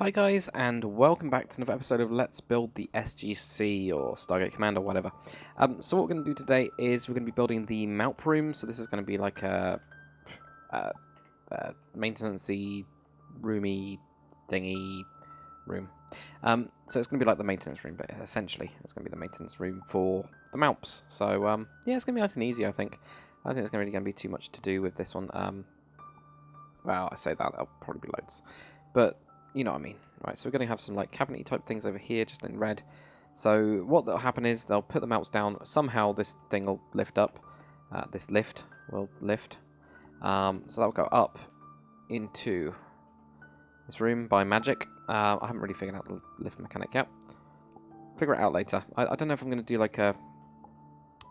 Hi guys, and welcome back to another episode of Let's Build the SGC, or Stargate Command, or whatever. So what we're going to do today is we're going to be building the MALP room. So this is going to be like a maintenance-y, roomy thingy room. So it's going to be like the maintenance room, but essentially it's going to be the maintenance room for the MALPs. So yeah, it's going to be nice and easy, I think. I don't think there's really going to be too much to do with this one. Well, I say that, there'll probably be loads. But you know what I mean. Right, so we're going to have some like cabinet type things over here, just in red. So what will happen is they'll put the melts down. Somehow this thing will lift up. This lift will lift. So that will go up into this room by magic. I haven't really figured out the lift mechanic yet. Figure it out later. I don't know if I'm going to do like a...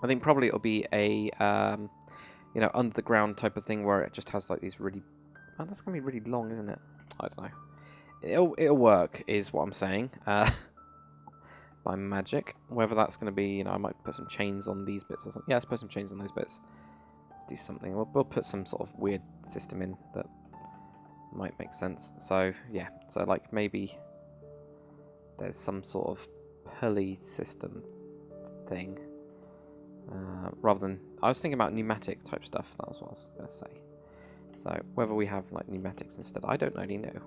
I think probably it'll be a, you know, under the ground type of thing where it just has like these really... Oh, that's going to be really long, isn't it? I don't know. It'll work, is what I'm saying. By magic. Whether that's going to be, you know, I might put some chains on these bits or something. Yeah, let's put some chains on those bits. Let's do something. We'll put some sort of weird system in that might make sense. So, yeah. So, like, maybe there's some sort of pulley system thing. Rather than... I was thinking about pneumatic type stuff. That was what I was going to say. So, whether we have, like, pneumatics instead, I don't really know.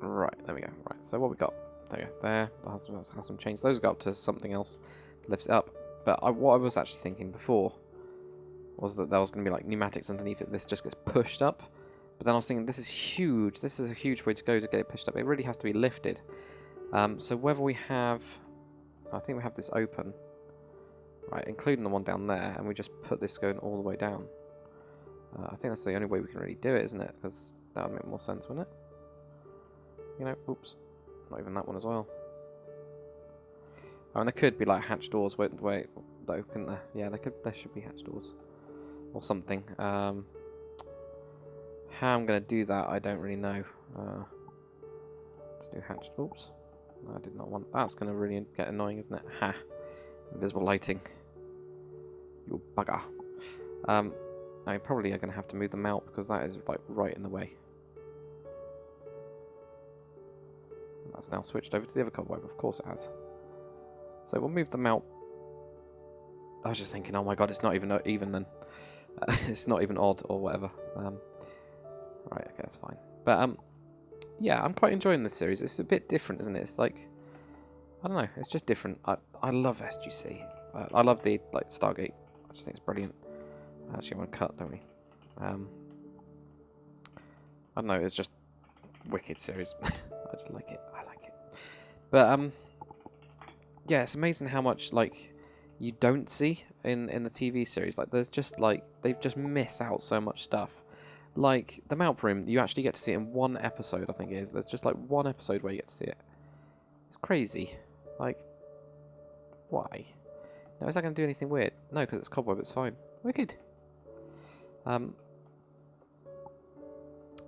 Right, there we go. Right, so what we got? There we go. There, has some chains. Those go up to something else that lifts it up. But what I was actually thinking before was that there was going to be like pneumatics underneath it. This just gets pushed up. But then I was thinking, this is huge. This is a huge way to go to get it pushed up. It really has to be lifted. So whether we have... I think we have this open. Right, including the one down there. And we just put this going all the way down. I think that's the only way we can really do it, isn't it? Because that would make more sense, wouldn't it? You know, oops. Not even that one as well. Oh, and there could be like hatch doors. Wait, though, couldn't there? Yeah, there should be hatch doors. Or something. How I'm going to do that, I don't really know. To do hatch... Oops. No, I did not want... That's going to really get annoying, isn't it? Ha! Invisible lighting. You bugger. I probably are going to have to move them out because that is like right in the way. That's now switched over to the other cobweb. Of course it has. So we'll move them out. I was just thinking, oh my god, it's not even then. It's not even odd or whatever. Right, okay, that's fine. But yeah, I'm quite enjoying this series. It's a bit different, isn't it? It's like, I don't know, it's just different. I love SGC. I love the like Stargate. I just think it's brilliant. Actually, I want to cut, don't we? I don't know, it's just wicked series. I just like it. I like it. But yeah, it's amazing how much like you don't see in the TV series. Like, there's just like they just miss out so much stuff. Like the MALP room, you actually get to see it in one episode. I think it is. There's just like one episode where you get to see it. It's crazy. Like, why? Now, is that going to do anything weird? No, because it's cobweb. It's fine. Wicked.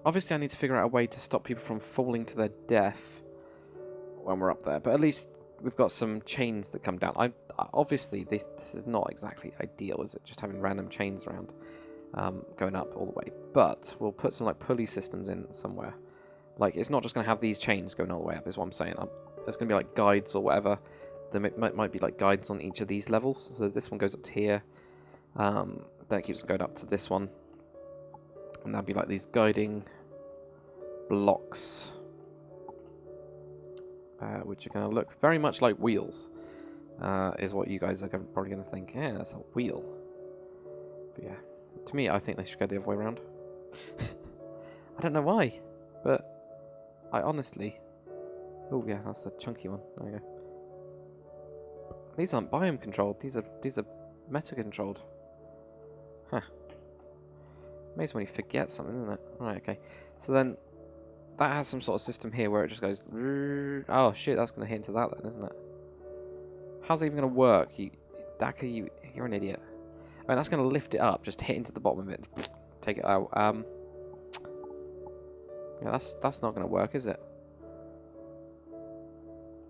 Obviously I need to figure out a way to stop people from falling to their death when we're up there, but at least we've got some chains that come down. Obviously this is not exactly ideal, is it? Just having random chains around going up all the way, but we'll put some like pulley systems in somewhere. Like, it's not just going to have these chains going all the way up, is what I'm saying. There's going to be like guides or whatever. There might be like guides on each of these levels. So this one goes up to here. Then it keeps going up to this one. And that'd be like these guiding blocks. Which are going to look very much like wheels. Is what you guys are probably going to think. Yeah, that's a wheel. But yeah. To me, I think they should go the other way around. I don't know why. But I honestly... Oh yeah, that's the chunky one. There we go. These aren't biome controlled. These are meta controlled. Huh. Amazing when you forget something, isn't it? Right, okay. So then, that has some sort of system here where it just goes... Oh shit, that's going to hit into that then, isn't it? How's it even going to work? Dakar, you're an idiot. I mean, that's going to lift it up, just hit into the bottom of it, take it out. Yeah, that's not going to work, is it?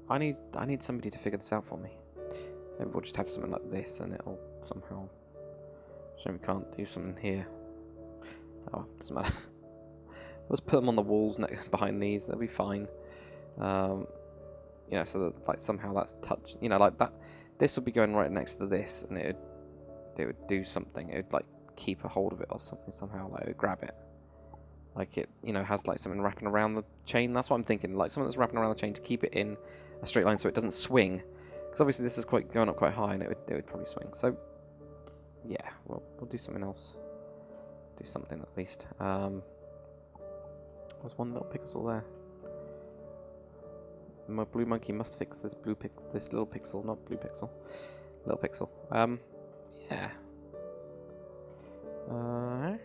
I need somebody to figure this out for me. Maybe we'll just have something like this, and it'll somehow... So we can't do something here. Oh, doesn't matter. Let's put them on the walls behind these. They'll be fine. You know, so that like somehow that's touch. You know, like that. This would be going right next to this, and it would do something. It would like keep a hold of it or something somehow. Like it would grab it. Like it, you know, has like something wrapping around the chain. That's what I'm thinking. Like something that's wrapping around the chain to keep it in a straight line so it doesn't swing. Because obviously this is going up quite high, and it would probably swing. So yeah, we'll do something else. Do something at least. There's one little pixel there. My blue monkey must fix this this little pixel, not blue pixel. Little pixel. Yeah. I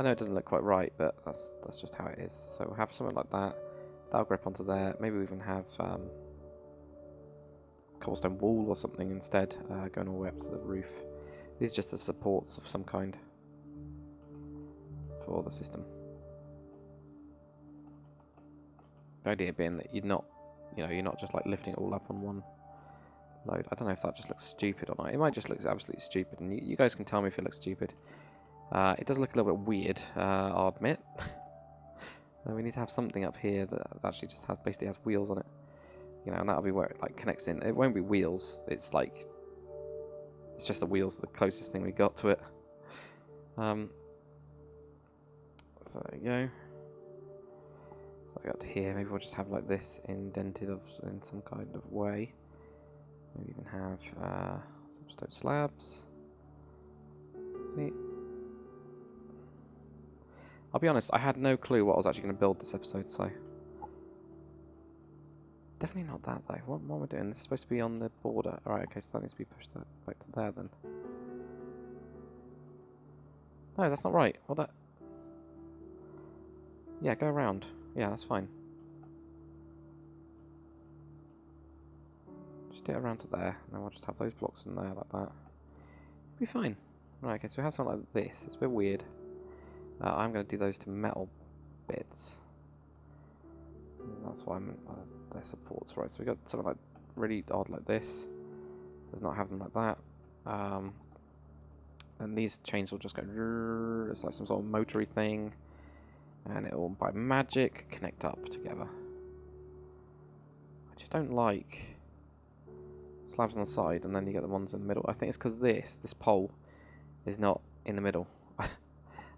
know it doesn't look quite right, but that's just how it is. So we'll have something like that. That'll grip onto there. Maybe we even have cobblestone wall or something instead, going all the way up to the roof. These are just the supports of some kind for the system. The idea being that you're not just like lifting it all up on one load. I don't know if that just looks stupid or not. It might just look absolutely stupid, and you guys can tell me if it looks stupid. It does look a little bit weird, I'll admit. We need to have something up here that actually just basically has wheels on it. You know, and that'll be where it like connects in. It won't be wheels. It's like it's just the wheels, the closest thing we got to it. So there you go. So I got to here. Maybe we'll just have like this indented in some kind of way. Maybe even have some stone slabs. See. I'll be honest, I had no clue what I was actually going to build this episode, so... Definitely not that, though. What am I doing? This is supposed to be on the border. Alright, okay, so that needs to be pushed back to there, then. No, that's not right. What that... Yeah, go around. Yeah, that's fine. Just do it around to there, and then we'll just have those blocks in there, like that. It'll be fine. Right, okay, so we have something like this. It's a bit weird. I'm going to do those to metal bits. That's why I'm their supports, right? So we got something like really odd like this. Does not have them like that. And these chains will just go. It's like some sort of motory thing, and it will by magic connect up together. I just don't like slabs on the side, and then you get the ones in the middle. I think it's because this pole is not in the middle.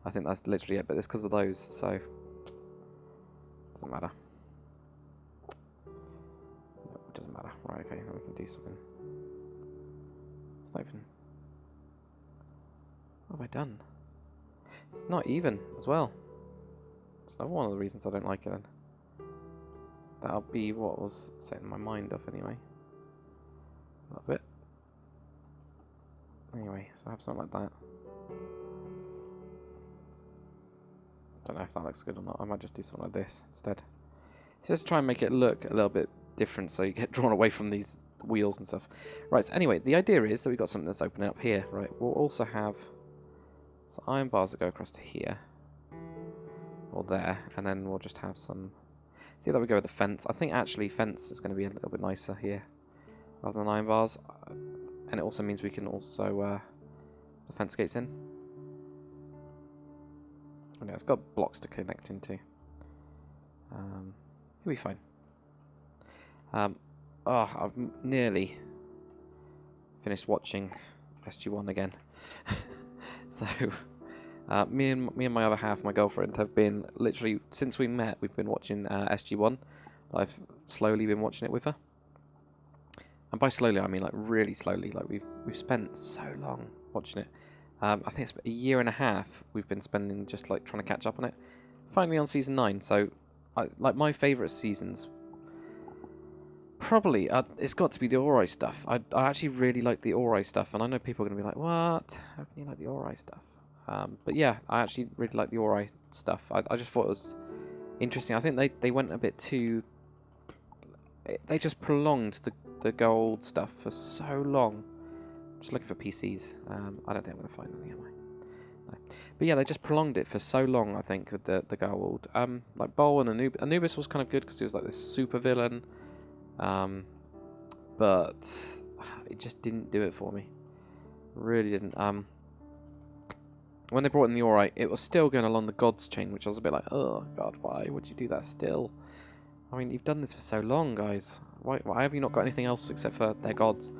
I think that's literally it, but it's because of those, so doesn't matter. No, it doesn't matter. Right, okay, now we can do something. It's not even... What have I done? It's not even as well. It's another one of the reasons I don't like it then. That'll be what was setting my mind off anyway. A little bit. Anyway, so I have something like that. Don't know if that looks good or not. I might just do something like this instead. Just try and make it look a little bit different so you get drawn away from these wheels and stuff. Right, so anyway, the idea is that we've got something that's opening up here. Right, we'll also have some iron bars that go across to here. Or there. And then we'll just have some... See that we go with the fence. I think actually fence is going to be a little bit nicer here rather than iron bars. And it also means we can also... the fence gates in. Oh, no, it's got blocks to connect into. It'll be fine. I've nearly finished watching SG1 again. So, me and my other half, my girlfriend, have been literally since we met. We've been watching SG1. I've slowly been watching it with her, and by slowly I mean like really slowly. Like we've spent so long watching it. I think it's a year and a half we've been spending just like trying to catch up on it. Finally on season 9, so like my favourite seasons. Probably, it's got to be the Ori stuff. I actually really like the Ori stuff, and I know people are going to be like, what? How can you like the Ori stuff? But yeah, I actually really like the Ori stuff. I just thought it was interesting. I think they went a bit too... They just prolonged the gold stuff for so long. Just looking for PCs. I don't think I'm going to find any, am I? No. But yeah, they just prolonged it for so long, I think, with the gold. Like Bol and Anubis was kind of good because he was like this super villain. But it just didn't do it for me. Really didn't. when they brought in the Aurite, it was still going along the gods chain, which I was a bit like, oh god, why would you do that still? I mean, you've done this for so long, guys. Why have you not got anything else except for their gods?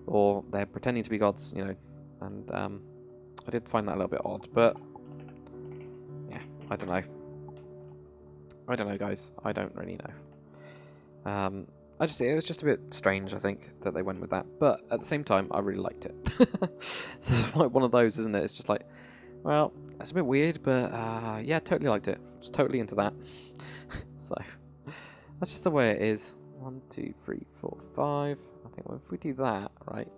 Or they're pretending to be gods, you know. And I did find that a little bit odd, but yeah, I don't know. I don't know, guys. I don't really know. It was just a bit strange, I think, that they went with that. But at the same time, I really liked it. So it's like one of those, isn't it? It's just like, well, that's a bit weird, but yeah, totally liked it. Just totally into that. So that's just the way it is. 1, 2, 3, 4, 5. I think if we do that, right?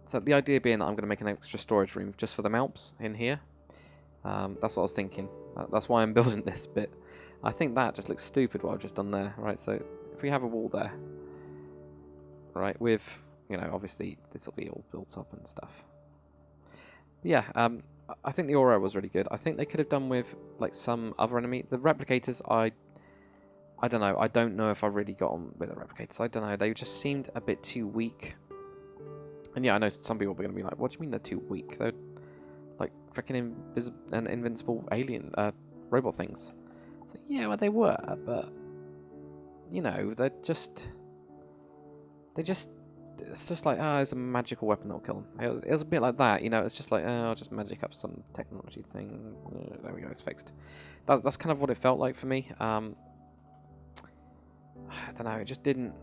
So the idea being that I'm going to make an extra storage room just for the MALPs in here. That's what I was thinking. That's why I'm building this bit. I think that just looks stupid what I've just done there, right? So if we have a wall there, right, with, you know, obviously this will be all built up and stuff. But yeah, I think the aura was really good. I think they could have done with like some other enemy. The replicators, I don't know. I don't know if I really got on with the replicators. I don't know. They just seemed a bit too weak. And yeah, I know some people are going to be like, what do you mean they're too weak? They're like freaking invincible alien robot things. So yeah, well they were, but you know, it's just like, oh, it's a magical weapon that'll kill them. It was a bit like that, you know. It's just like, oh, I'll just magic up some technology thing. There we go, it's fixed. That's kind of what it felt like for me. I don't know, it just didn't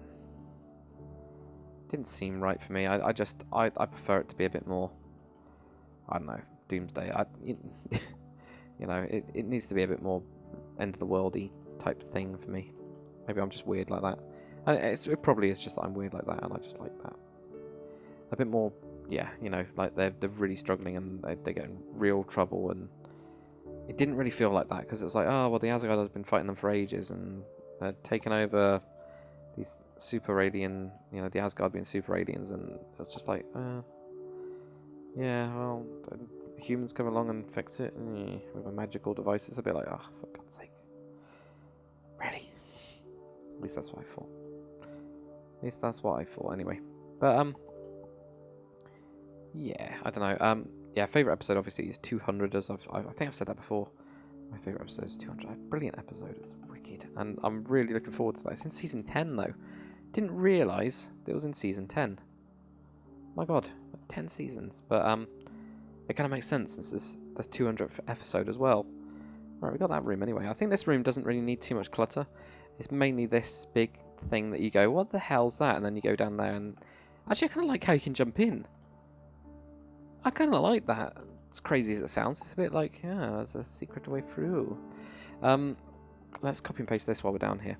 seem right for me. I prefer it to be a bit more, I don't know, Doomsday. You know, it needs to be a bit more end of the worldy type thing for me. Maybe I'm just weird like that. It probably is just that I'm weird like that, and I just like that. A bit more, yeah, you know, like they're really struggling and they get in real trouble, and it didn't really feel like that, because it's like, oh, well, the Asgard has been fighting them for ages, and they're taking over these super alien, you know, the Asgard being super aliens, and it's just like, yeah, well, the humans come along and fix it with a magical device. It's a bit like, oh, for God's sake. Really? At least that's what I thought. At least that's what I thought, anyway. But, yeah, I don't know. Yeah, favourite episode, obviously, is 200, as I think I've said that before. My favourite episode is 200. Brilliant episode. It's wicked. And I'm really looking forward to that. It's in Season 10, though. Didn't realise that it was in Season 10. My God, 10 seasons. But, it kind of makes sense since this the 200th episode as well. Right, we got that room anyway. I think this room doesn't really need too much clutter. It's mainly this big thing that you go, what the hell's that? And then you go down there and... Actually, I kind of like how you can jump in. I kind of like that. As crazy as it sounds, it's a bit like, yeah, there's a secret way through. Let's copy and paste this while we're down here.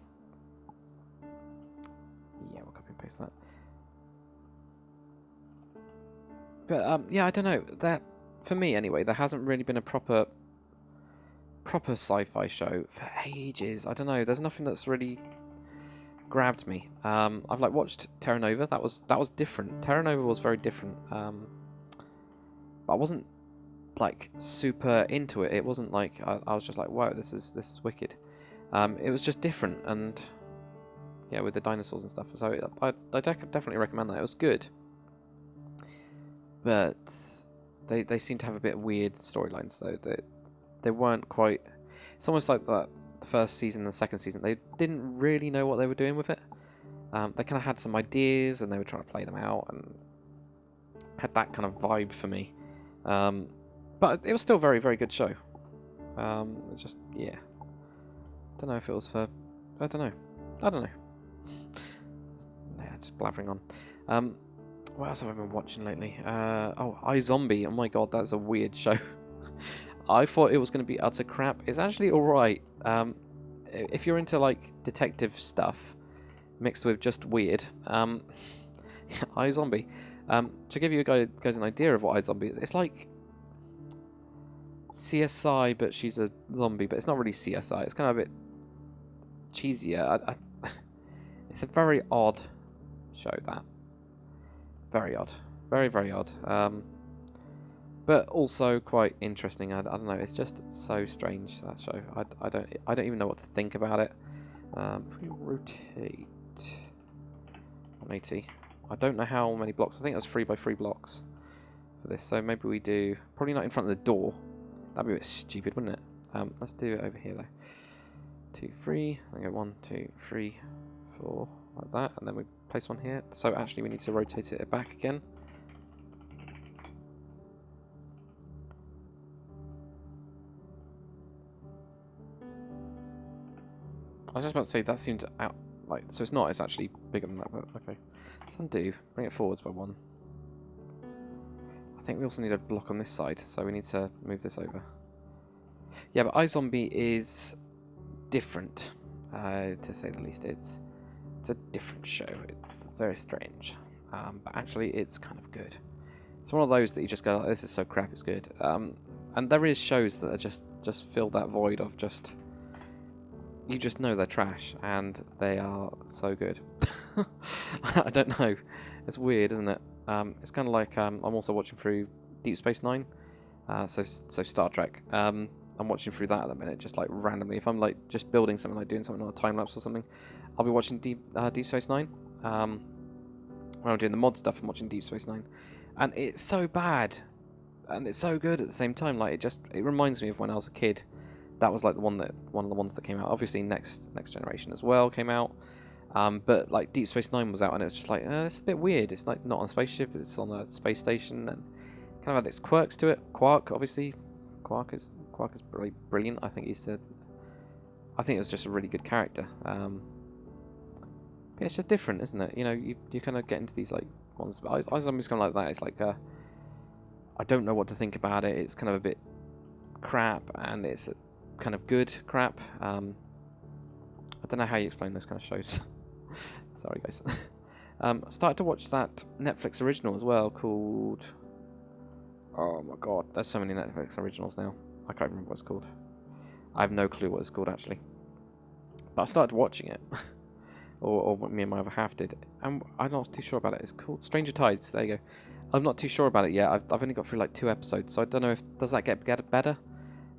Yeah, we'll copy and paste that. But, yeah, I don't know. That, for me anyway, there hasn't really been a proper sci-fi show for ages. I don't know. There's nothing that's really grabbed me. I've like watched Terra Nova. That was different. Terra Nova was very different. But I wasn't like super into it. It wasn't like I was just like, whoa, this is wicked. It was just different, and yeah, with the dinosaurs and stuff. So I definitely recommend that. It was good, but they seem to have a bit of weird storylines though. They weren't quite. It's almost like the first season and the second season. They didn't really know what they were doing with it. They kind of had some ideas and they were trying to play them out, and had that kind of vibe for me. But it was still a very, very good show. It's just, yeah. Don't know if it was for... I don't know. Yeah, just blabbering on. What else have I been watching lately? Oh, iZombie. Oh my god, that's a weird show. I thought it was going to be utter crap. It's actually alright. If you're into, like, detective stuff, mixed with just weird, iZombie. To give you guys an idea of what iZombie is, it's like CSI, but she's a zombie, but it's not really CSI. It's kind of a bit cheesier. It's a very odd show, that. Very odd. Very, very odd. But also quite interesting. I don't know. It's just so strange, that show. I don't even know what to think about it. If we rotate 180, I don't know how many blocks. I think it was 3 by 3 blocks for this. So maybe we do, probably not in front of the door. That'd be a bit stupid, wouldn't it? Let's do it over here though. 2, 3, and go 1, 2, 3, 4, like that, and then we place one here. So actually we need to rotate it back again. I was just about to say that seemed out, like, so it's not, it's actually bigger than that, but okay. Let's undo, bring it forwards by 1. I think we also need a block on this side, so we need to move this over. Yeah, but iZombie is different, to say the least. It's a different show. It's very strange, but actually it's kind of good. It's one of those that you just go, oh, this is so crap, it's good. And there is shows that are just fill that void of just, you just know they're trash, and they are so good. I don't know. It's weird, isn't it? It's kind of like, I'm also watching through Deep Space Nine, so Star Trek. I'm watching through that at the minute, just like randomly. If I'm like just building something, like doing something on a time lapse or something, I'll be watching Deep Space Nine. When I'm doing the mod stuff, I'm watching Deep Space Nine, and it's so bad, and it's so good at the same time. Like it reminds me of when I was a kid. That was like one of the ones that came out. Obviously, Next Generation as well came out. But like Deep Space Nine was out, and it was just like it's a bit weird. It's like not on a spaceship; it's on a space station, and kind of had its quirks to it. Quark, obviously, Quark is really brilliant. I think it was just a really good character. But it's just different, isn't it? You know, you kind of get into these like ones. But I was almost kind of like that. It's like I don't know what to think about it. It's kind of a bit crap, and it's kind of good crap. I don't know how you explain those kind of shows. Sorry, guys. I started to watch that Netflix original as well called... Oh my god, there's so many Netflix originals now. I can't remember what it's called. I have no clue what it's called, actually. But I started watching it. or me and my other half did. And I'm not too sure about it. It's called Stranger Tides. There you go. I'm not too sure about it yet. I've only got through like 2 episodes, so I don't know if... Does that get better?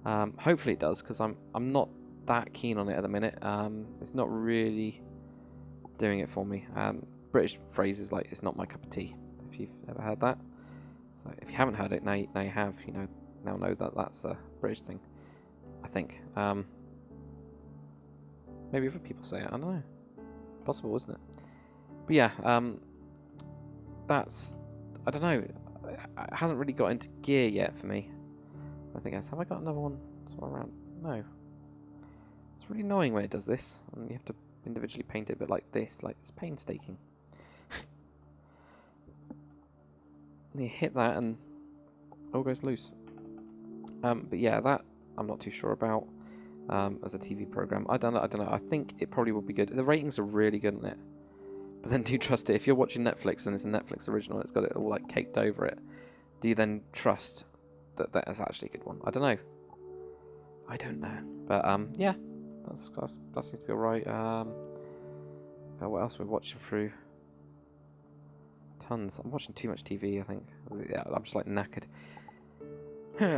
Hopefully it does, because I'm not that keen on it at the minute. It's not really doing it for me. British phrases like "it's not my cup of tea," if you've ever heard that. So if you haven't heard it, now you have. You now know that that's a British thing. I think. Maybe other people say it. I don't know. Possible, isn't it? But yeah, that's... I don't know. It hasn't really got into gear yet for me. I think have I got another one somewhere around? No. It's really annoying when it does this, and you have to individually paint it, but like this, like it's painstaking. You hit that and all goes loose. But yeah, that I'm not too sure about as a TV program. I don't know. I think it probably would be good. The ratings are really good on it. But then do you trust it? If you're watching Netflix and it's a Netflix original, it's got it all like caked over it. Do you then trust that is actually a good one? I don't know. I don't know. But yeah, that seems to be alright. What else we're watching through? Tons. I'm watching too much TV, I think. Yeah, I'm just like knackered.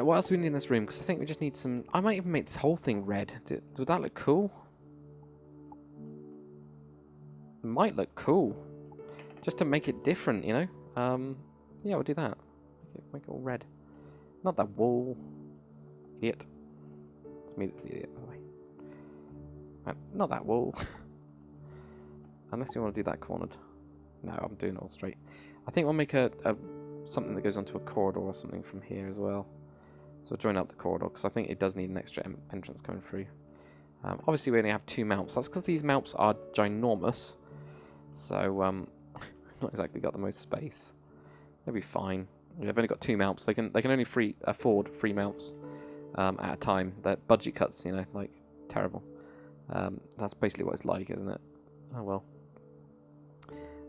What else do we need in this room? Because I think we just need some... I might even make this whole thing red. Would that look cool? It might look cool. Just to make it different, you know? Yeah, we'll do that. Make it all red. Not that wall. Idiot. It's me that's the idiot, by the way. Not that wall. Unless you want to do that cornered. No, I'm doing it all straight. I think we'll make a something that goes onto a corridor or something from here as well. So we'll join up the corridor, because I think it does need an extra entrance going through. Obviously we only have 2 MALPs. That's because these MALPs are ginormous. So, not exactly got the most space. They'll be fine. They've only got 2 MALPs. They can only afford 3 MALPs at a time. Their budget cuts, you know, like, terrible. That's basically what it's like, isn't it? Oh well.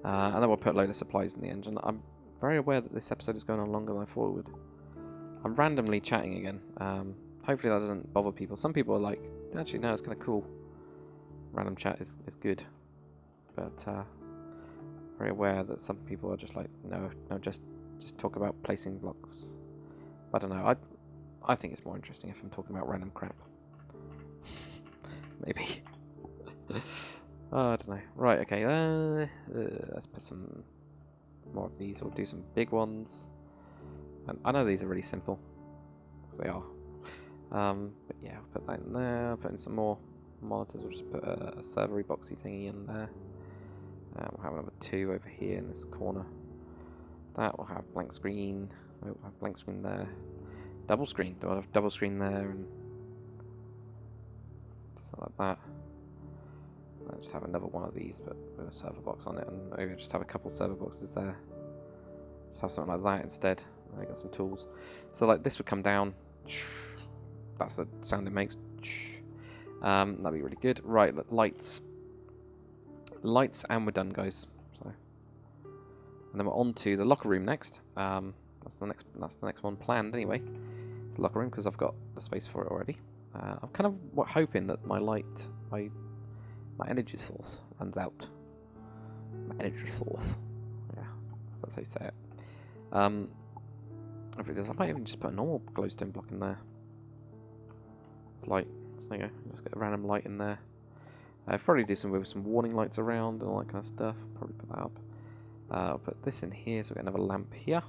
And then we'll put a load of supplies in the engine. I'm very aware that this episode is going on longer than I thought it would. I'm randomly chatting again. Hopefully that doesn't bother people. Some people are like, actually no, it's kind of cool. Random chat is good. But very aware that some people are just like, no, just talk about placing blocks. I don't know. I think it's more interesting if I'm talking about random crap. Maybe. I don't know. Right, okay. Let's put some more of these. We'll do some big ones. And I know these are really simple, because they are. But yeah, I'll put that in there. I'll put in some more monitors. We'll just put a servery boxy thingy in there. We'll have another 2 over here in this corner. That will have blank screen. We'll have blank screen there. Double screen. Do I have double screen there and just like that? I'll just have another one of these, but with a server box on it, and maybe just have a couple server boxes there. Just have something like that instead. I got some tools. So like this would come down. That's the sound it makes. That'd be really good. Right, lights. Lights, and we're done, guys. So, and then we're on to the locker room next. That's the next one planned anyway. It's the locker room because I've got the space for it already. I'm kind of hoping that my light, my energy source runs out. My energy source. Yeah, that's how you say it. If it does, I might even just put a normal glowstone block in there. It's light. There you go. Just get a random light in there. I'll probably do some with some warning lights around and all that kind of stuff. Probably put that up. I'll put this in here, so we get another lamp here.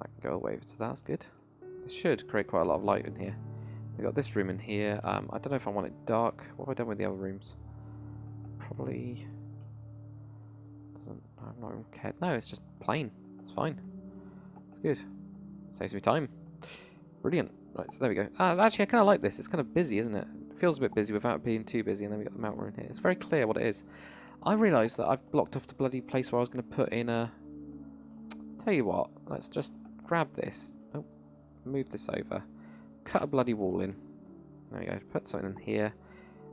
I can go all the way over to that. That's good. This should create quite a lot of light in here. We've got this room in here. I don't know if I want it dark. What have I done with the other rooms? Probably doesn't. I'm not even cared. No, it's just plain. It's fine. It's good. Saves me time. Brilliant. Right, so there we go. Actually, I kind of like this. It's kind of busy, isn't it? It feels a bit busy without being too busy, and then we've got the mount room here. It's very clear what it is. I realised that I've blocked off the bloody place where I was going to put in a... Tell you what, let's just grab this. Oh, move this over. Cut a bloody wall in. There we go. Put something in here.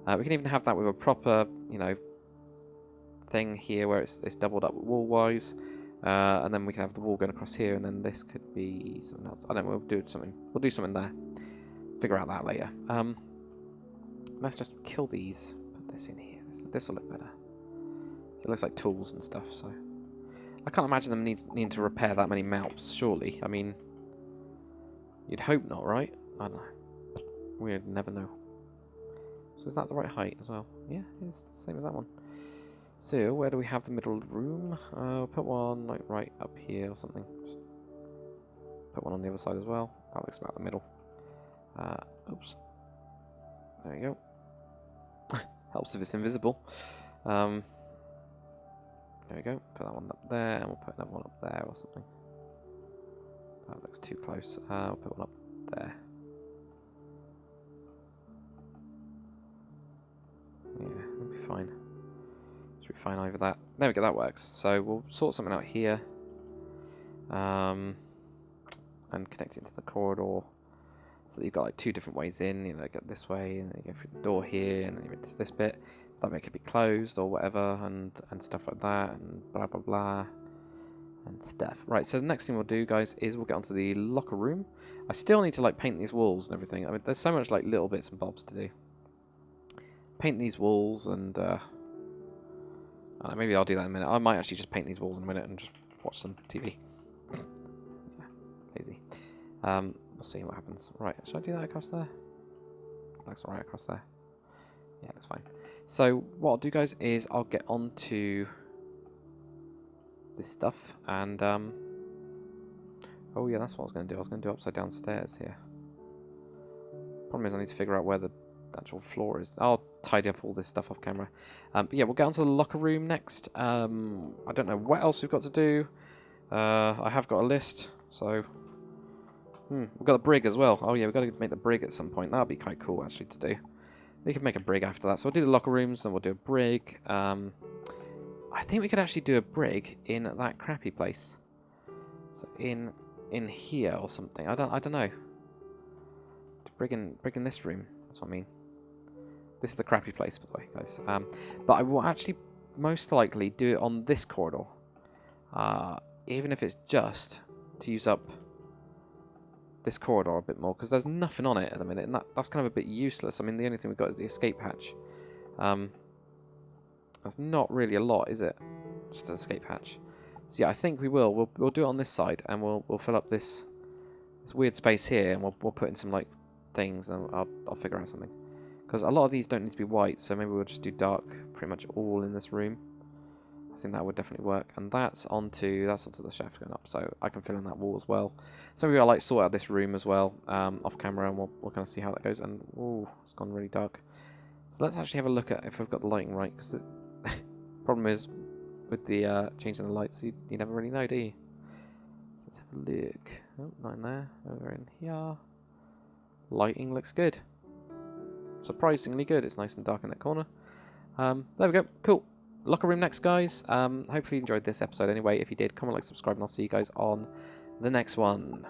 We can even have that with a proper, you know, thing here where it's doubled up wall-wise. And then we can have the wall going across here, and then this could be something else. I don't know, we'll do something. We'll do something there. Figure out that later. Let's just kill these. Put this in here. This will look better. It looks like tools and stuff, so... I can't imagine them needing to repair that many MALPs, surely. I mean... You'd hope not, right? I don't know. We'd never know. So is that the right height as well? Yeah, it's the same as that one. So, where do we have the middle room? I'll put one like right up here or something. Just put one on the other side as well. That looks about the middle. Oops. There you go. Helps if it's invisible. There we go. Put that one up there, and we'll put another one up there or something. That looks too close. I'll put one up there. Yeah, it'll be fine. Should be fine over that. There we go, that works. So we'll sort something out here. And connect it to the corridor. So that you've got like 2 different ways in. You know, go this way, and then you go through the door here, and then you into this bit. That bit could be closed or whatever, and stuff like that, and blah blah blah. And stuff. Right, so the next thing we'll do, guys, is we'll get onto the locker room. I still need to like paint these walls and everything. I mean, there's so much like little bits and bobs to do. Paint these walls, and I don't know, maybe I'll do that in a minute. I might actually just paint these walls in a minute and just watch some TV. Yeah, lazy. We'll see what happens. Right, should I do that across there? That's alright across there. Yeah, that's fine. So what I'll do, guys, is I'll get onto this stuff, and oh yeah, that's what I was going to do. I was going to do upside down stairs here. Problem is I need to figure out where the actual floor is. I'll tidy up all this stuff off camera. But yeah, we'll get onto the locker room next. I don't know what else we've got to do. I have got a list, so we've got the brig as well. Oh yeah, we've got to make the brig at some point. That'll be quite cool actually to do. We can make a brig after that. So we'll do the locker rooms, then we'll do a brig. I think we could actually do a brig in that crappy place. So in here or something. I don't know. Brig in this room. That's what I mean. This is the crappy place, by the way, guys. But I will actually most likely do it on this corridor. Even if it's just to use up this corridor a bit more, because there's nothing on it at the minute, and that's kind of a bit useless. I mean, the only thing we've got is the escape hatch. That's not really a lot, is it? Just an escape hatch. So yeah, I think we will. We'll do it on this side, and we'll fill up this weird space here, and we'll put in some like things, and I'll figure out something. Because a lot of these don't need to be white, so maybe we'll just do dark pretty much all in this room. I think that would definitely work. And that's onto the shaft going up, so I can fill in that wall as well. So maybe I'll like sort out this room as well off camera, and we'll kind of see how that goes. And ooh, it's gone really dark. So let's actually have a look at if I've got the lighting right, because the problem is with the changing the lights, you never really know, do you? Let's have a look. Oh, not in there. Over in here. Lighting looks good. Surprisingly good. It's nice and dark in that corner. There we go. Cool. Locker room next, guys. Hopefully you enjoyed this episode anyway. If you did, comment, like, subscribe, and I'll see you guys on the next one.